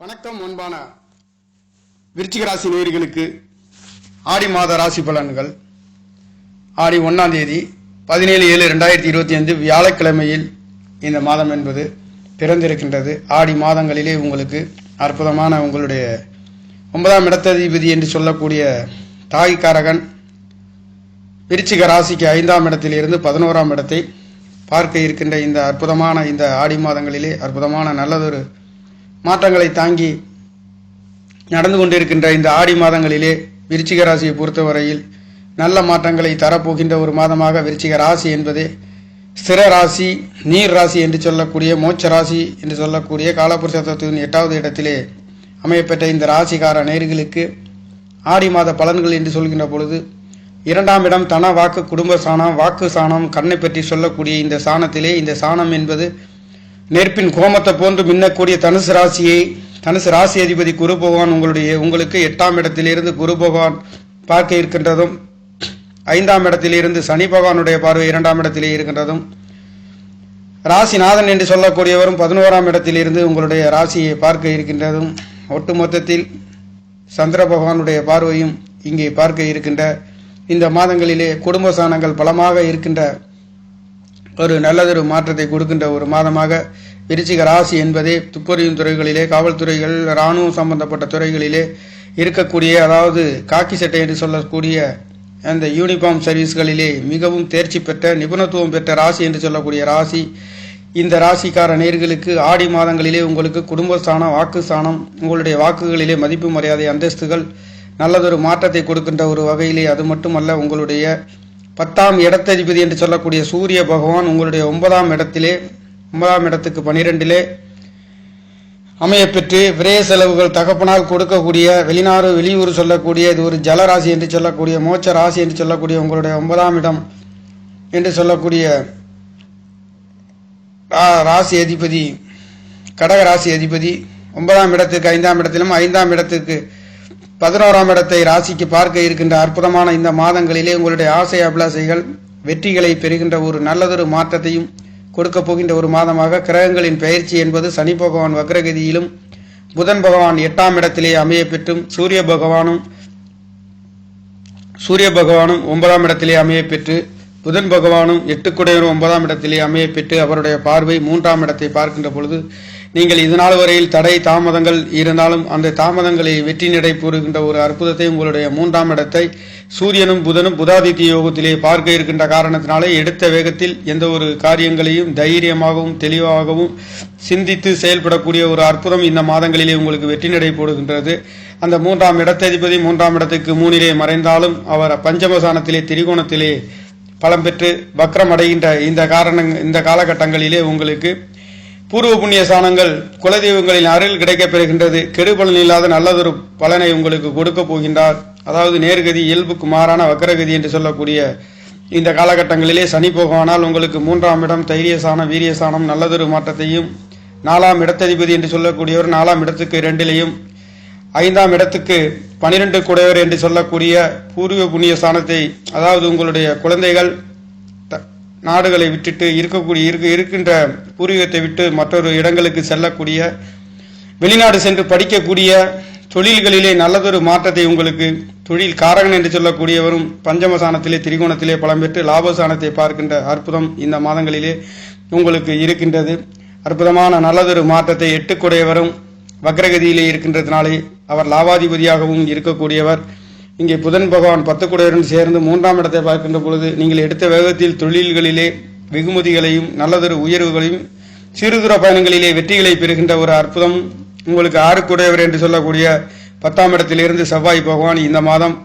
வணக்கம் அன்பான விருச்சிக ராசி நேயர்களுக்கு ஆடி மாத ராசி பலன்கள். ஆடி 1ஆம் தேதி 17/7/2025 வியாழக்கிழமையில் இந்த மாதம் என்பது பிறந்திருக்கின்றது. ஆடி மாதங்களிலே உங்களுக்கு அற்புதமான உங்களுடைய 9ஆம் இடத்ததிபதி என்று சொல்லக்கூடிய தாய்க்காரகன் விருச்சிக ராசிக்கு 5ஆம் இடத்திலிருந்து 11ஆம் இடத்தை பார்க்க இருக்கின்ற இந்த அற்புதமான இந்த ஆடி மாதங்களிலே அற்புதமான நல்லதொரு மாற்றங்களை தாங்கி நடந்து கொண்டிருக்கின்ற இந்த ஆடி மாதங்களிலே விருச்சிக ராசியை பொறுத்தவரையில் நல்ல மாற்றங்களை தரப்போகின்ற ஒரு மாதமாக விருச்சிக ராசி என்பது ஸ்திர ராசி, நீர் ராசி என்று சொல்லக்கூடிய மோட்ச ராசி என்று சொல்லக்கூடிய காலபுருஷ தத்துவத்தின் 8வது இடத்திலே அமையப்பெற்ற இந்த ராசிக்கார நேயர்களுக்கு ஆடி மாத பலன்கள் என்று சொல்கின்ற பொழுது 2ஆம் இடம் தன வாக்கு குடும்ப சாணம், வாக்கு சாணம், கண்ணை பற்றி சொல்லக்கூடிய இந்த சாணத்திலே இந்த சாணம் என்பது நெருப்பின் கோமத்தை போன்று மின்னக்கூடிய தனுசு ராசி அதிபதி குரு பகவான் உங்களுக்கு 8ஆம் இடத்திலிருந்து குரு பகவான் பார்க்க இருக்கின்றதும், 5ஆம் இடத்திலிருந்து சனி பகவானுடைய பார்வை 2ஆம் இடத்திலே இருக்கின்றதும், ராசிநாதன் என்று சொல்லக்கூடியவரும் 11ஆம் இடத்திலிருந்து உங்களுடைய ராசியை பார்க்க இருக்கின்றதும், ஒட்டுமொத்தத்தில் சந்திர பகவானுடைய பார்வையும் இங்கே பார்க்க இருக்கின்ற இந்த மாதங்களிலே குடும்ப சாணங்கள் பலமாக இருக்கின்ற ஒரு நல்லதொரு மாற்றத்தை கொடுக்கின்ற ஒரு மாதமாக விருச்சிக ராசி என்பதே துப்பறியும் துறைகளிலே, காவல்துறைகள், இராணுவம் சம்பந்தப்பட்ட துறைகளிலே இருக்கக்கூடிய, அதாவது காக்கி சட்டை என்று சொல்லக்கூடிய அந்த யூனிஃபார்ம் சர்வீஸ்களிலே மிகவும் தேர்ச்சி பெற்ற நிபுணத்துவம் பெற்ற ராசி என்று சொல்லக்கூடிய ராசி. இந்த ராசிக்கார நேயர்களுக்கு ஆடி மாதங்களிலே உங்களுக்கு குடும்ப ஸ்தானம், வாக்கு ஸ்தானம், உங்களுடைய வாக்குகளிலே மதிப்பு மரியாதை அந்தஸ்துகள் நல்லதொரு மாற்றத்தை கொடுக்கின்ற ஒரு வகையிலே, அது மட்டுமல்ல உங்களுடைய 10ஆம் இடத்ததிபதி என்று சொல்லக்கூடிய சூரிய பகவான் உங்களுடைய 9ஆம் இடத்திலே 9ஆம் இடத்துக்கு 12லே அமையப்பெற்று விரய செலவுகள் தகப்பனால் கொடுக்கக்கூடிய, வெளிநாடு வெளியூர் சொல்லக்கூடிய இது ஒரு ஜலராசி என்று சொல்லக்கூடிய மோட்ச ராசி என்று சொல்லக்கூடிய உங்களுடைய 9ஆம் இடம் என்று சொல்லக்கூடிய ராசி அதிபதி கடக ராசி அதிபதி 9ஆம் இடத்துக்கு 5ஆம் இடத்திலும் 5ஆம் இடத்துக்கு 11ஆம் இடத்தை ராசிக்கு பார்க்க இருக்கின்ற அற்புதமான இந்த மாதங்களிலே உங்களுடைய ஆசை அபிலாசைகள் வெற்றிகளை பெறுகின்ற ஒரு நல்லதொரு மாற்றத்தையும் கொடுக்க போகின்ற ஒரு மாதமாக கிரகங்களின் பயிற்சி என்பது சனி பகவான் வக்ரகதியிலும், புதன் பகவான் 8ஆம் இடத்திலே அமைய பெற்றும், சூரிய பகவானும் 9ஆம் இடத்திலே அமைய பெற்று, புதன் பகவானும் 8 குடையரும் 9ஆம் இடத்திலே அமைய பெற்று அவருடைய பார்வை 3ஆம் இடத்தை பார்க்கின்ற பொழுது நீங்கள் இதனால் வரையில் தடை தாமதங்கள் இருந்தாலும் அந்த தாமதங்களை வெற்றி நடை கூறுகின்ற ஒரு அற்புதத்தை உங்களுடைய 3ஆம் இடத்தை சூரியனும் புதனும் புதாதித்ய யோகத்திலே பார்க்க இருக்கின்ற காரணத்தினாலே எடுத்த வேகத்தில் எந்த ஒரு காரியங்களையும் தைரியமாகவும் தெளிவாகவும் சிந்தித்து செயல்படக்கூடிய ஒரு அற்புதம் இந்த மாதங்களிலே உங்களுக்கு வெற்றி நடை போடுகின்றது. அந்த 3ஆம் இடத்ததிபதி 3ஆம் இடத்துக்கு 3லே மறைந்தாலும் அவர் பஞ்சமசானத்திலே திரிகோணத்திலே பலம் பெற்று வக்ரம் அடைகின்ற இந்த காலகட்டங்களிலே உங்களுக்கு பூர்வ புண்ணிய சாணங்கள், குலதெய்வங்களின் அருள் கிடைக்கப் பெறுகின்றது. கெடுபலன் இல்லாத நல்லதொரு பலனை உங்களுக்கு கொடுக்க போகின்றார். அதாவது நேர்கதி, இயல்புக்கு மாறான வக்கரகதி என்று சொல்லக்கூடிய இந்த காலகட்டங்களிலே சனி பகவானால் உங்களுக்கு 3ஆம் இடம் தைரிய சாணம், வீரிய சாணம் நல்லதொரு மாற்றத்தையும், 4ஆம் இடத்ததிபதி என்று சொல்லக்கூடியவர் 4ஆம் இடத்துக்கு 2லேயும், 5ஆம் இடத்துக்கு 12 குடையவர் என்று சொல்லக்கூடிய பூர்வ புண்ணிய சாணத்தை, அதாவது உங்களுடைய குழந்தைகள் நாடுகளை விட்டுட்டு இருக்கின்ற பூர்வீகத்தை விட்டு மற்றொரு இடங்களுக்கு செல்லக்கூடிய, வெளிநாடு சென்று படிக்கக்கூடிய, தொழில்களிலே நல்லதொரு மாற்றத்தை உங்களுக்கு தொழில் காரகன் என்று சொல்லக்கூடியவரும் பஞ்சமசானத்திலே திரிகோணத்திலே பலம் பெற்று லாபசானத்தை பார்க்கின்ற அற்புதம் இந்த மாதங்களிலே உங்களுக்கு இருக்கின்றது. அற்புதமான நல்லதொரு மாற்றத்தை 8 குடையவரும் வக்ரகதியிலே இருக்கின்றதுனாலே அவர் லாபாதிபதியாகவும் இருக்கக்கூடியவர். இங்கே புதன் பகவான் 10 குடையருடன் சேர்ந்து 3ஆம் இடத்தை பார்க்கின்ற பொழுது நீங்கள் எடுத்த வேகத்தில் தொழில்களிலே வெகுமதிகளையும் நல்லதொரு உயர்வுகளையும், சிறுதூர பயணங்களிலே வெற்றிகளை பெறுகின்ற ஒரு அற்புதம் உங்களுக்கு 6 குடையவர் என்று சொல்லக்கூடிய 10ஆம் இடத்திலிருந்து செவ்வாய் பகவான் இந்த மாதம்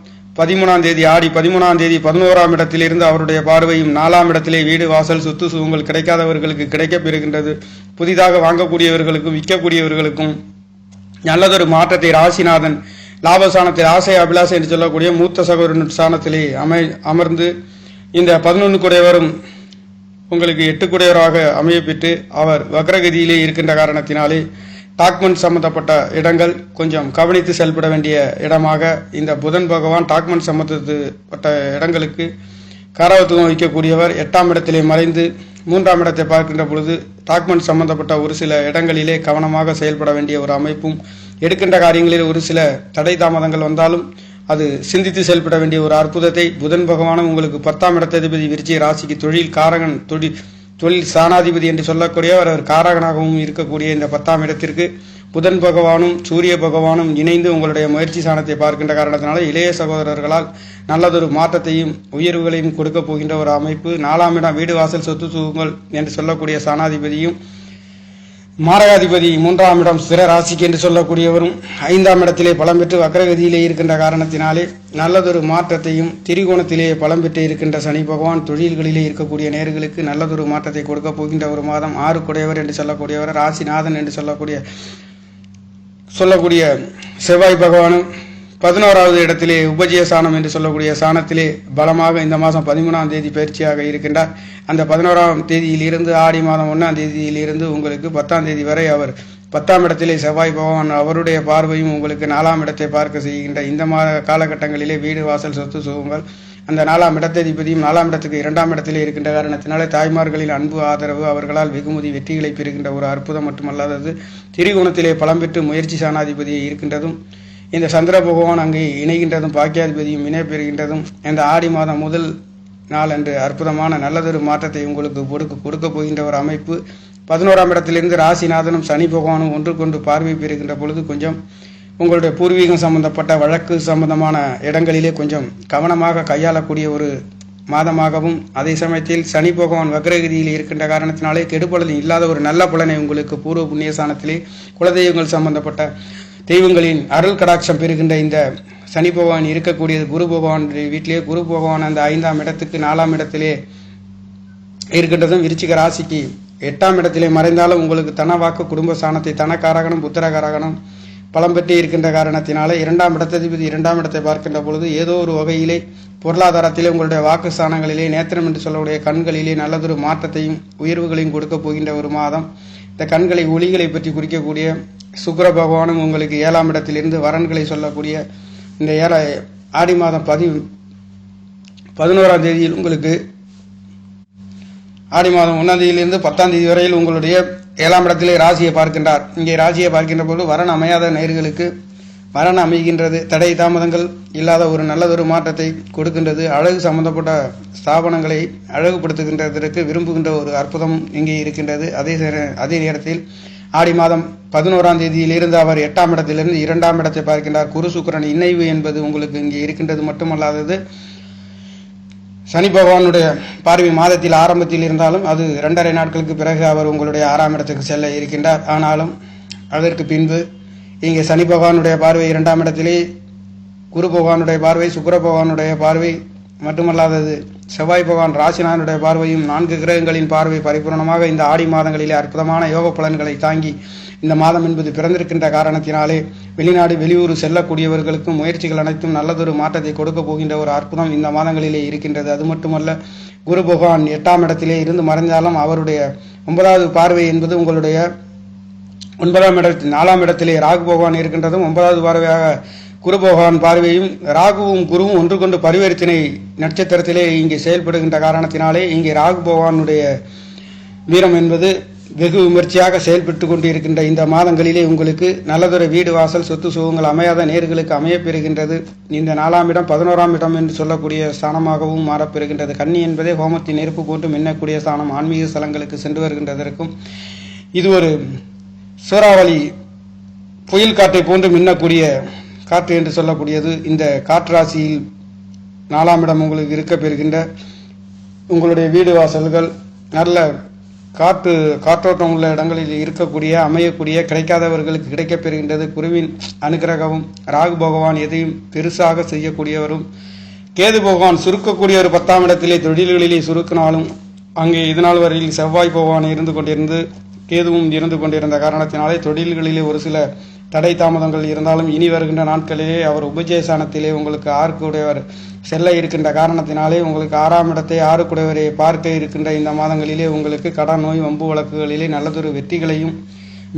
13ஆம் தேதி ஆடி 13ஆம் தேதி 11ஆம் இடத்திலிருந்து அவருடைய பார்வையும் 4ஆம் இடத்திலே வீடு வாசல் சொத்து சுகங்கள் கிடைக்காதவர்களுக்கு கிடைக்கப் பெறுகின்றது. புதிதாக வாங்கக்கூடியவர்களுக்கும் விற்கக்கூடியவர்களுக்கும் நல்லதொரு மாற்றத்தை ராசிநாதன் லாபசானத்தில் ஆசை அபிலாசை என்று சொல்லக்கூடிய மூத்த சகோதரன் சாணத்திலே அமர்ந்து இந்த 11 குடையவரும் உங்களுக்கு 8 குடையவராக அமையப்பெற்று அவர் வக்ரகதியிலே இருக்கின்ற காரணத்தினாலே டாக்குமெண்ட் சம்பந்தப்பட்ட இடங்கள் கொஞ்சம் கவனித்து செயல்பட வேண்டிய இடமாக இந்த புதன் பகவான் டாக்குமெண்ட் சம்பந்தப்பட்ட இடங்களுக்கு காரகத்துவம் வைக்கக்கூடியவர் 8ஆம் இடத்திலே மறைந்து 3ஆம் இடத்தை பார்க்கின்ற பொழுது டாக்குமெண்ட் சம்பந்தப்பட்ட ஒரு சில இடங்களிலே கவனமாக செயல்பட வேண்டிய ஒரு அமைப்பும் எடுக்கின்ற காரியங்களில் ஒரு சில தடை தாமதங்கள் வந்தாலும் அது சிந்தித்து செயல்பட வேண்டிய ஒரு அற்புதத்தை புதன் பகவானும் உங்களுக்கு 10ஆம் இடத்ததிபதி விருச்சிக ராசிக்கு தொழில் காரகன் தொழில் சாணாதிபதி என்று சொல்லக்கூடிய அவர் காரகனாகவும் இருக்கக்கூடிய இந்த 10ஆம் இடத்திற்கு புதன் பகவானும் சூரிய பகவானும் இணைந்து உங்களுடைய முயற்சி சாணத்தை பார்க்கின்ற காரணத்தினால இளைய சகோதரர்களால் நல்லதொரு மாற்றத்தையும் உயர்வுகளையும் கொடுக்க போகின்ற ஒரு அமைப்பு. 4ஆம் இடம் வீடு வாசல் சொத்து சுகங்கள் என்று சொல்லக்கூடிய சாணாதிபதியும் மாரகாதிபதி 3ஆம் இடம் ஸ்திர ராசிக்கு என்று சொல்லக்கூடியவரும் 5ஆம் இடத்திலே பலம் பெற்று வக்கரகதியிலே இருக்கின்ற காரணத்தினாலே நல்லதொரு மாற்றத்தையும் திரிகோணத்திலே பலம் பெற்று இருக்கின்ற சனி பகவான் தொழில்களிலே இருக்கக்கூடிய நேர்களுக்கு நல்லதொரு மாற்றத்தை கொடுக்க போகின்ற ஒரு மாதம். 6 குடையவர் என்று சொல்லக்கூடியவர் ராசிநாதன் என்று சொல்லக்கூடிய செவ்வாய் பகவானும் 11வது இடத்திலே உபஜய சாணம் என்று சொல்லக்கூடிய சாணத்திலே பலமாக இந்த மாதம் 13ஆம் தேதி பயிற்சியாக இருக்கின்றார். அந்த 11ஆம் தேதியிலிருந்து ஆடி மாதம் 1ஆம் தேதியிலிருந்து உங்களுக்கு 10ஆம் தேதி வரை அவர் 10ஆம் இடத்திலே செவ்வாய் பகவான் அவருடைய பார்வையும் உங்களுக்கு 4ஆம் இடத்தை பார்க்க செய்கின்ற இந்த காலகட்டங்களிலே வீடு வாசல் சொத்து சுகங்கள் அந்த 4ஆம் இடத்ததிபதியும் 4ஆம் இடத்துக்கு 2ஆம் இடத்திலே இருக்கின்ற காரணத்தினாலே தாய்மார்களின் அன்பு ஆதரவு அவர்களால் வெகுமதி வெற்றிகளை பெறுகின்ற ஒரு அற்புதம் மட்டுமல்லாதது திரிகோணத்திலே பலம் பெற்று முயற்சி சாணாதிபதியை இருக்கின்றதும் இந்த சந்திர பகவான் அங்கே இணைகின்றதும் பாக்கியாதிபதியும் இணை பெறுகின்றதும் இந்த ஆடி மாதம் முதல் நாள் அன்று அற்புதமான நல்லதொரு மாற்றத்தை உங்களுக்கு கொடுக்க போகின்ற ஒரு அமைப்பு. 11ஆம் இடத்திலிருந்து ராசிநாதனும் சனி பகவானும் ஒன்றுக்கொன்று பார்வை பெறுகின்ற பொழுது கொஞ்சம் உங்களுடைய பூர்வீகம் சம்பந்தப்பட்ட வழக்கு சம்பந்தமான இடங்களிலே கொஞ்சம் கவனமாக கையாளக்கூடிய ஒரு மாதமாகவும் அதே சமயத்தில் சனி பகவான் வக்ரகதியில் இருக்கின்ற காரணத்தினாலே கெடுபலன் இல்லாத ஒரு நல்ல பலனை உங்களுக்கு பூர்வ புண்ணியஸ்தானத்திலே குலதெய்வங்கள் சம்பந்தப்பட்ட தெய்வங்களின் அருள் கடாட்சம் பெறுகின்ற இந்த சனி பகவான் இருக்கக்கூடியது குரு பகவான் வீட்டிலே குரு பகவான் அந்த 5ஆம் இடத்துக்கு 4ஆம் இடத்திலே இருக்கின்றதும் விருச்சிக ராசிக்கு 8ஆம் இடத்திலே மறைந்தாலும் உங்களுக்கு தனவாக்கு குடும்ப ஸ்தானத்தை தனக்காரகனும் புத்திரகாரகனும் பலம் பெற்று இருக்கின்ற காரணத்தினாலே 2ஆம் இடத்ததிபதி 2ஆம் இடத்தை பார்க்கின்ற பொழுது ஏதோ ஒரு வகையிலே பொருளாதாரத்திலே உங்களுடைய வாக்கு ஸ்தானங்களிலே நேத்திரம் என்று சொல்லக்கூடிய கண்களிலே நல்லதொரு மாற்றத்தையும் உயர்வுகளையும் கொடுக்க போகின்ற ஒரு மாதம். இந்த கண்களை ஒளிகளை பற்றி குறிக்கக்கூடிய சுக்கிர பகவானும் உங்களுக்கு 7ஆம் இடத்திலிருந்து வரன்களை சொல்லக்கூடிய இந்த ஆடி மாதம் 11ஆம் தேதியில் உங்களுக்கு ஆடி மாதம் 1ஆம் தேதியிலிருந்து 10ஆம் தேதி வரையில் உங்களுடைய 7ஆம் இடத்திலே ராசியை பார்க்கின்றார். இங்கே ராசியை பார்க்கின்ற போது வரன் அமையாத நேர்களுக்கு வரன் அமைகின்றது. தடை தாமதங்கள் இல்லாத ஒரு நல்லதொரு மாற்றத்தை கொடுக்கின்றது. அழகு சம்பந்தப்பட்ட ஸ்தாபனங்களை அழகுபடுத்துகின்றதற்கு விரும்புகின்ற ஒரு அற்புதம் இங்கே இருக்கின்றது. அதே நேரத்தில் ஆடி மாதம் 11ஆம் தேதியிலிருந்து அவர் 8ஆம் இடத்திலிருந்து 2ஆம் இடத்தை பார்க்கின்றார். குரு சுக்கிரன் இணைவு என்பது உங்களுக்கு இங்கே இருக்கின்றது மட்டுமல்லாதது சனி பகவானுடைய பார்வை மாதத்தில் ஆரம்பத்தில் இருந்தாலும் அது 2.5 நாட்களுக்கு பிறகு அவர் உங்களுடைய 6ஆம் இடத்துக்கு செல்ல இருக்கின்றார். ஆனாலும் அதற்கு பின்பு இங்கே சனி பகவானுடைய பார்வை 2ஆம் இடத்திலே குரு பகவானுடைய பார்வை சுக்கிர பகவானுடைய பார்வை மட்டுமல்லாதது செவ்வாய் பகவான் ராசிநாதனுடைய பார்வையும் 4 கிரகங்களின் பார்வை பரிபூர்ணமாக இந்த ஆடி மாதங்களிலே அற்புதமான யோக பலன்களை தாங்கி இந்த மாதம் என்பது பிறந்திருக்கின்ற காரணத்தினாலே வெளிநாடு வெளியூர் செல்லக்கூடியவர்களுக்கும் முயற்சிகள் அனைத்தும் நல்லதொரு மாற்றத்தை கொடுக்க போகின்ற ஒரு அற்புதம் இந்த மாதங்களிலே இருக்கின்றது. அது மட்டுமல்ல குரு பகவான் 8ஆம் இடத்திலே இருந்து மறைந்தாலும் அவருடைய 9வது பார்வை என்பது உங்களுடைய 9ஆம் இடத்தில் 4ஆம் இடத்திலே ராகு பகவான் இருக்கின்றதும் 9வது பார்வையாக குரு பகவான் பார்வையும் ராகுவும் குருவும் ஒன்றுகொண்டு பரிவர்த்தனை நட்சத்திரத்திலே இங்கே செயல்படுகின்ற காரணத்தினாலே இங்கே ராகு பகவானுடைய வீரம் என்பது வெகு விமர்சையாக செயல்பட்டு கொண்டிருக்கின்ற இந்த மாதங்களிலே உங்களுக்கு நல்லதொரு வீடு வாசல் சொத்து சுகங்கள் அமையாத நேர்களுக்கு அமையப்பெறுகின்றது. இந்த 4ஆம் இடம் 11ஆம் இடம் என்று சொல்லக்கூடிய ஸ்தானமாகவும் மாறப்பெறுகின்றது. கன்னி என்பதே ஹோமத்தின் நெருப்பு போன்று மின்னக்கூடிய ஸ்தானம். ஆன்மீக ஸ்தலங்களுக்கு சென்று வருகின்றதற்கும் இது ஒரு சூறாவளி புயல் காற்றை போன்று மின்னக்கூடிய காற்று என்று சொல்லக்கூடியது. இந்த காற்று ராசியில் 4ஆம் இடம் உங்களுக்கு இருக்க பெறுகின்ற உங்களுடைய வீடு வாசல்கள் நல்ல காற்றோட்டம் உள்ள இடங்களில் இருக்கக்கூடிய அமையக்கூடிய கிடைக்காதவர்களுக்கு கிடைக்கப் பெறுகின்றது. குருவின் அனுகிரகமும் ராகு பகவான் எதையும் பெருசாக செய்யக்கூடியவரும் கேது பகவான் சுருக்கக்கூடிய ஒரு 10ஆம் இடத்திலே தொழில்களிலே சுருக்கினாலும் அங்கே இதனால் வரையில் செவ்வாய் பகவான் இருந்து கொண்டிருந்து கேதுவும் இருந்து கொண்டிருந்த காரணத்தினாலே தொழில்களிலே ஒரு சில தடை தாமதங்கள் இருந்தாலும் இனி வருகின்ற நாட்களிலே அவர் உபஜயசானத்திலே உங்களுக்கு 6 குடையவர் செல்ல இருக்கின்ற காரணத்தினாலே உங்களுக்கு 6ஆம் இடத்தை 6 குடையவரை பார்க்க இருக்கின்ற இந்த மாதங்களிலே உங்களுக்கு கடன் நோய் வம்பு வழக்குகளிலே நல்லதொரு வெற்றிகளையும்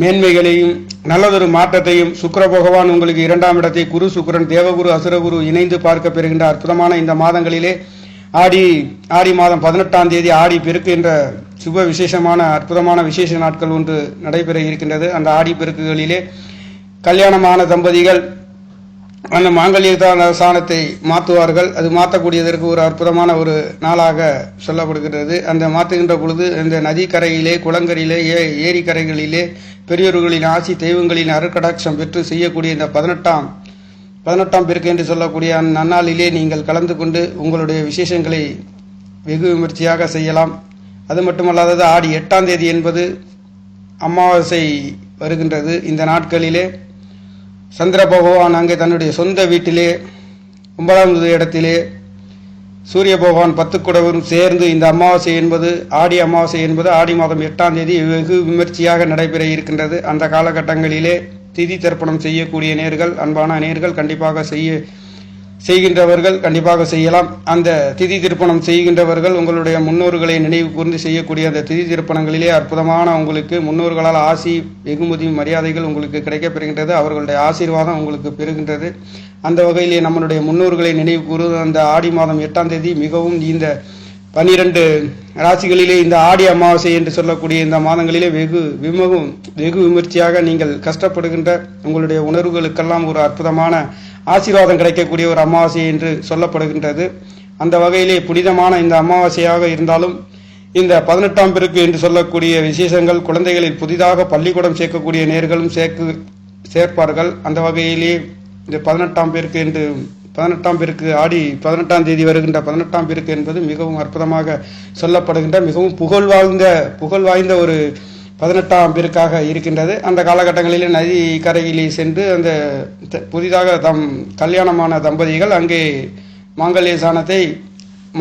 மேன்மைகளையும் நல்லதொரு மாற்றத்தையும் சுக்கிர பகவான் உங்களுக்கு 2ஆம் இடத்தை குரு சுக்கிரன் தேவகுரு அசுரகுரு இணைந்து பார்க்க பெறுகின்ற அற்புதமான இந்த மாதங்களிலே ஆடி மாதம் 18ஆம் தேதி ஆடி பெருக்கு என்ற சுப விசேஷமான அற்புதமான விசேஷ நாட்கள் ஒன்று நடைபெற இருக்கின்றது. அந்த ஆடி பெருக்குகளிலே கல்யாணமான தம்பதிகள் அந்த மாங்கல்ய சாணத்தை மாற்றுவார்கள். அது மாற்றக்கூடியதற்கு ஒரு அற்புதமான ஒரு நாளாக சொல்லப்படுகிறது. அந்த மாற்றுகின்ற பொழுது இந்த நதிக்கரையிலே, குளங்கரையிலே, ஏரிக்கரைகளிலே பெரியோர்களின் ஆசி, தெய்வங்களின் அருட்கடாட்சம் பெற்று செய்யக்கூடிய இந்த 18ஆம் பெருக்கு என்று சொல்லக்கூடிய நன்னாளிலே நீங்கள் கலந்து கொண்டு உங்களுடைய விசேஷங்களை வெகு விமர்சையாக செய்யலாம். அது மட்டுமல்லாதது ஆடி 8ஆம் தேதி என்பது அமாவாசை வருகின்றது. இந்த நாட்களிலே சந்திர பகவான் அங்கே தன்னுடைய சொந்த வீட்டிலே 9வது இடத்திலே சூரிய பகவான் 10 குடைவரும் சேர்ந்து இந்த அமாவாசை என்பது ஆடி அமாவாசை என்பது ஆடி மாதம் 8ஆம் தேதி வெகு விமர்சையாக நடைபெற இருக்கின்றது. அந்த காலகட்டங்களிலே திதி தர்ப்பணம் செய்யக்கூடிய நேர்கள், அன்பான நேர்கள் கண்டிப்பாக செய்கின்றவர்கள் கண்டிப்பாக செய்யலாம். அந்த திதி திருப்பணம் செய்கின்றவர்கள் உங்களுடைய முன்னோர்களை நினைவு கூர்ந்து செய்யக்கூடிய அந்த திதி திருப்பணங்களிலே அற்புதமான உங்களுக்கு முன்னோர்களால் ஆசி, வெகுமதி, மரியாதைகள் உங்களுக்கு கிடைக்கப்பெறுகின்றது. அவர்களுடைய ஆசீர்வாதம் உங்களுக்கு பெறுகின்றது. அந்த வகையிலே நம்மளுடைய முன்னோர்களை நினைவு கூறுவது அந்த ஆடி மாதம் 8ஆம் தேதி மிகவும் இந்த 12 ராசிகளிலே இந்த ஆடி அமாவாசை என்று சொல்லக்கூடிய இந்த மாதங்களிலே வெகு விமர்சையாக நீங்கள் கஷ்டப்படுகின்ற உங்களுடைய உணர்வுகளுக்கெல்லாம் ஒரு அற்புதமான ஆசீர்வாதம் கிடைக்கக்கூடிய ஒரு அமாவாசை என்று சொல்லப்படுகின்றது. அந்த வகையிலே புனிதமான இந்த அமாவாசையாக இருந்தாலும் இந்த 18ஆம் பெருக்கு என்று சொல்லக்கூடிய விசேஷங்கள் குழந்தைகளில் புதிதாக பள்ளிக்கூடம் சேர்க்கக்கூடிய நேர்களும் சேர்ப்பார்கள். அந்த வகையிலே இந்த 18ஆம் பெருக்கு என்று 18ஆம் பெருக்கு ஆடி 18ஆம் தேதி வருகின்ற 18ஆம் பெருக்கு என்பது மிகவும் அற்புதமாக சொல்லப்படுகின்ற மிகவும் புகழ் வாய்ந்த ஒரு 18ஆம் பெருக்காக இருக்கின்றது. அந்த காலகட்டங்களில் நதி கரையிலே சென்று அந்த புதிதாக கல்யாணமான தம்பதிகள் அங்கே மாங்கல்ய சாணத்தை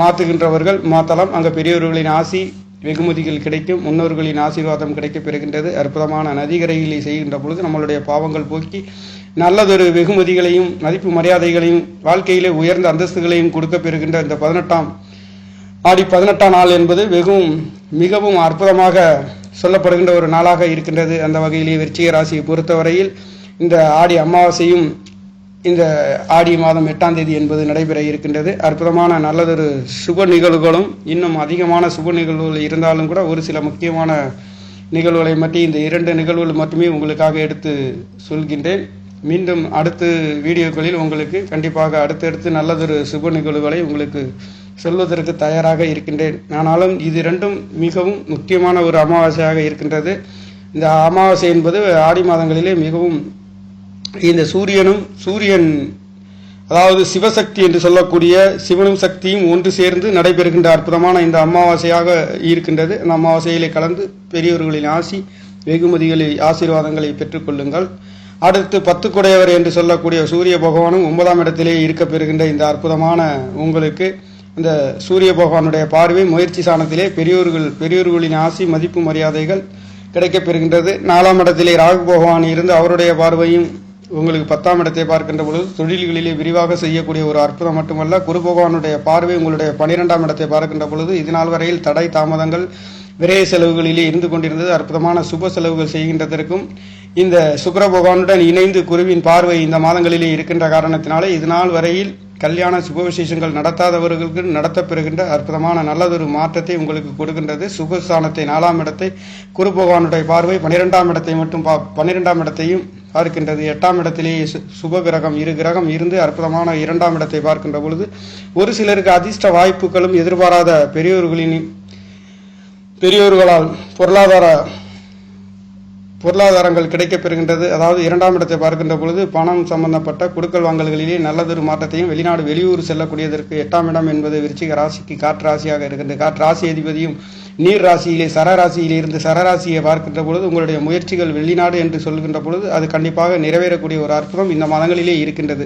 மாற்றுகின்றவர்கள் மாற்றலாம். அங்கே பெரியவர்களின் ஆசி, வெகுமதிகள் கிடைக்கும், முன்னோர்களின் ஆசீர்வாதம் கிடைக்க பெறுகின்றது. அற்புதமான நதிகரையிலே செய்கின்ற பொழுது நம்மளுடைய பாவங்கள் போக்கி நல்லதொரு வெகுமதிகளையும் மதிப்பு மரியாதைகளையும் வாழ்க்கையிலே உயர்ந்த அந்தஸ்துகளையும் கொடுக்க பெறுகின்ற இந்த ஆடி 18ஆம் நாள் என்பது மிகவும் அற்புதமாக சொல்லப்படுகின்ற ஒரு நாளாக இருக்கின்றது. அந்த வகையிலே விருச்சிக ராசியை பொறுத்தவரையில் இந்த ஆடி அமாவாசையும் இந்த ஆடி மாதம் 8ஆம் தேதி என்பது நடைபெற இருக்கின்றது. அற்புதமான நல்லதொரு சுப நிகழ்வுகளும் இன்னும் அதிகமான சுப நிகழ்வுகள் இருந்தாலும் கூட ஒரு சில முக்கியமான நிகழ்வுகளை மட்டும் இந்த 2 நிகழ்வுகள் மட்டுமே உங்களுக்காக எடுத்து சொல்கின்றேன். மீண்டும் அடுத்த வீடியோக்களில் உங்களுக்கு கண்டிப்பாக அடுத்தடுத்து நல்லதொரு சுப நிகழ்வுகளை உங்களுக்கு சொல்வதற்கு தயாராக இருக்கின்றேன். ஆனாலும் இது 2ம் மிகவும் முக்கியமான ஒரு அமாவாசையாக இருக்கின்றது. இந்த அமாவாசை என்பது ஆடி மாதங்களிலே மிகவும் இந்த சூரியன் அதாவது சிவசக்தி என்று சொல்லக்கூடிய சிவனும் சக்தியும் ஒன்று சேர்ந்து நடைபெறுகின்ற அற்புதமான இந்த அமாவாசையாக இருக்கின்றது. அந்த அமாவாசையிலே கலந்து பெரியவர்களின் ஆசி, வெகுமதிகளை, ஆசீர்வாதங்களை பெற்றுக்கொள்ளுங்கள். அடுத்து 10 குடையவர் என்று சொல்லக்கூடிய சூரிய பகவானும் 9ஆம் இடத்திலே இருக்க பெறுகின்ற இந்த அற்புதமான உங்களுக்கு இந்த சூரிய பகவானுடைய பார்வை முயற்சி சாணத்திலே பெரியோர்களின் ஆசி, மதிப்பு, மரியாதைகள் கிடைக்கப் பெறுகின்றது. 4ஆம் இடத்திலே ராகு பகவான் இருந்து அவருடைய பார்வையும் உங்களுக்கு 10ஆம் இடத்தை பார்க்கின்ற பொழுது தொழில்களிலே விரிவாக செய்யக்கூடிய ஒரு அற்புதம் மட்டுமல்ல, குரு பகவானுடைய பார்வை உங்களுடைய 12ஆம் இடத்தை பார்க்கின்ற பொழுது இதனால் வரையில் தடை தாமதங்கள் விரைய செலவுகளிலே இருந்து கொண்டிருந்தது. அற்புதமான சுப செலவுகள் செய்கின்றதற்கும் இந்த சுக்கிர பகவானுடன் இணைந்து குருவின் பார்வை இந்த மாதங்களிலே இருக்கின்ற காரணத்தினாலே இதனால் வரையில் கல்யாண சுப விசேஷங்கள் நடத்தாதவர்களுக்கு நடத்தப்பெறுகின்ற அற்புதமான நல்லதொரு மாற்றத்தை உங்களுக்கு கொடுக்கின்றது. சுகஸ்தானத்தை 4ஆம் இடத்தை குரு பகவானுடைய பார்வை 12ஆம் இடத்தை மட்டும் 12ஆம் இடத்தையும் பார்க்கின்றது. 8ஆம் இடத்திலேயே சுப கிரகம் 2 கிரகம் இருந்து அற்புதமான 2ஆம் இடத்தை பார்க்கின்ற பொழுது ஒரு சிலருக்கு அதிர்ஷ்ட வாய்ப்புகளும் எதிர்பாராத பெரியோர்களால் பொருளாதாரங்கள் கிடைக்கப் பெறுகின்றது. அதாவது 2ஆம் இடத்தை பார்க்கின்ற பொழுது பணம் சம்பந்தப்பட்ட கொடுக்கல் வாங்கல்களிலே நல்லதொரு மாற்றத்தையும் வெளியூர் செல்லக்கூடியதற்கு 8ஆம் இடம் என்பது விருச்சிக ராசிக்கு காற்று ராசியாக இருக்கின்றது. காற்று ராசி அதிபதியும் நீர் ராசியிலே சரராசியிலே இருந்து சரராசியை பார்க்கின்ற பொழுது உங்களுடைய முயற்சிகள் வெளிநாடு என்று சொல்கின்ற பொழுது அது கண்டிப்பாக நிறைவேறக்கூடிய ஒரு அற்புதம் இந்த மாதங்களிலே இருக்கின்றது.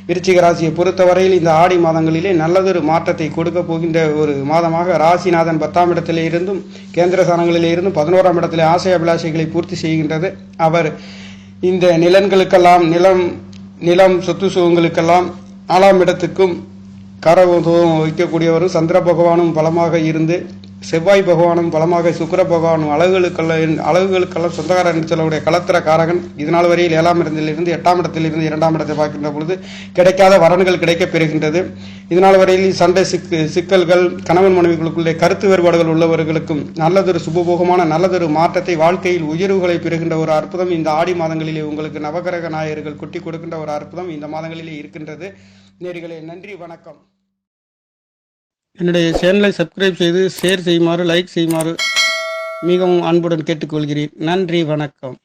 விருச்சிக ராசியை பொறுத்தவரையில் இந்த ஆடி மாதங்களிலே நல்லதொரு மாற்றத்தை கொடுக்க போகின்ற ஒரு மாதமாக ராசிநாதன் 10ஆம் இடத்திலே இருந்தும் கேந்திர ஸ்தானங்களிலே இருந்தும் 11ஆம் இடத்திலே ஆசை அபிலாஷைகளை பூர்த்தி செய்கின்றது. அவர் இந்த நிலங்களுக்கெல்லாம் நிலம் சொத்து சுகங்களுக்கெல்லாம் 4ஆம் இடத்துக்கும் கரகம் வைக்கக்கூடியவரும் சந்திர பகவானும் பலமாக இருந்து செவ்வாய் பகவானும் பலமாக சுக்கிர பகவானும் அழகுகளுக்கெல்லாம் சொந்தக்காரன் என்று சொல்லக்கூடிய களத்திர காரகன் இதனால் வரையில் 7ஆம் இடத்திலிருந்து 8ஆம் இடத்திலிருந்து 2ஆம் இடத்தை பார்க்கின்ற பொழுது கிடைக்காத வரன்கள் கிடைக்கப் பெறுகின்றது. இதனால் வரையில் சண்டை சிக்கல்கள் கணவன் மனைவிகளுக்குள்ளே கருத்து வேறுபாடுகள் உள்ளவர்களுக்கும் நல்லதொரு சுபபோகமான நல்லதொரு மாற்றத்தை வாழ்க்கையில் உயர்வுகளை பெறுகின்ற ஒரு அற்புதம் இந்த ஆடி மாதங்களிலே உங்களுக்கு நவகிரக நாயகர்கள் குட்டி கொடுக்கின்ற ஒரு அற்புதம் இந்த மாதங்களிலே இருக்கின்றது. நேயர்களே, நன்றி, வணக்கம். என்னுடைய சேனலை சப்ஸ்கிரைப் செய்து ஷேர் செய்யுமாறு லைக் செய்யுமாறு மிகவும் அன்புடன் கேட்டுக்கொள்கிறேன். நன்றி, வணக்கம்.